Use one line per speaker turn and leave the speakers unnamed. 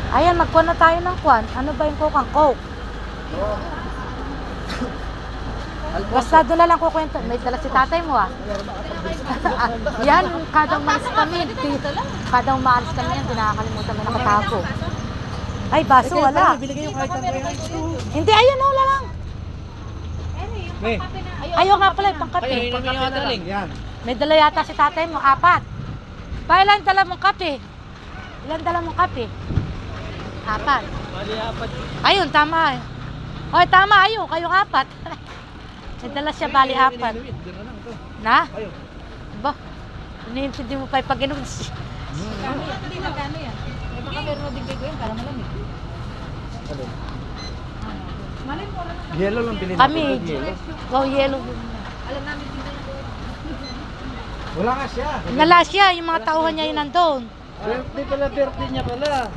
Ayan, magkuha na tayo ng kwan. Ano ba yung Coke? Coke. Basta doon na lang kukwento. May dala si tatay mo ah. Yan, kada umalis kami. Kada umalis kami yan, di nakakalimutan may nakatago. Ay, baso, wala. Hindi, ayun, wala lang. Ayaw nga pala, pangkape. May dala yata si tatay mo, 4. Pa, ilan dala mong kape? Ilan dala mong kape? 4. Ayun, tama. Oy, tama, ayun, kayong 4. May dala siya, bali 4. Na? Ba? Hindi mo pa ipag-inom.
Hindi magkano yan? Baka meron na bigay ko yan para malamig.
Yellow lang pinili.
Kami. Wow, yellow.
Alam namin pinta na doon.
Wala nga siya.
Nala siya, yung mga tauhan niya yun nandun.
Birthday pala, birthday niya pala.